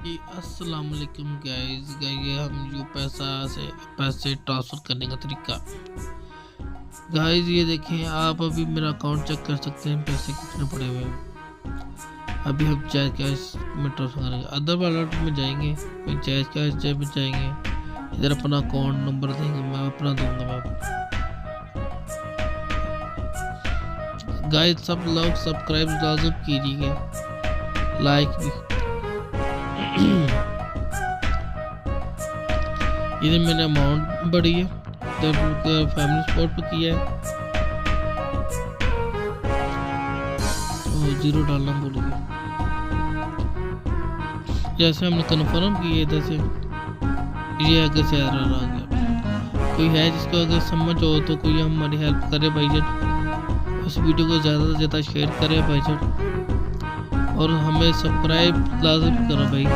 अस्सलाम वालेकुम गाइस ये हम जो पैसे ट्रांसफ़र करने का तरीका। गाइस ये देखें, आप अभी मेरा अकाउंट चेक कर सकते हैं पैसे कितने पड़े हुए हैं। अभी हम जायज़ कैश में ट्रांसफ़र करेंगे, अदर वॉलेट में जाएंगे, फिर जायज़ कैश जेब में जाएंगे, इधर अपना अकाउंट नंबर देंगे, मैं अपना दूंगा। मैं गाइस सब लोग सब्सक्राइब लाजम कीजिए, लाइक भी। ये मैंने अमाउंट बढ़ी है, फैमिली सपोर्ट पे किया है, $0 डालना भूल गया। जैसे हमने कन्फर्म किया इधर से, ये आगे से एरर आ गया। कोई है जिसको अगर समझ हो तो कोई हमारी हेल्प करे भाईजान, उस वीडियो को ज़्यादा से ज़्यादा शेयर करें भाईजान, और हमें सब्सक्राइब लाजम करो भाई।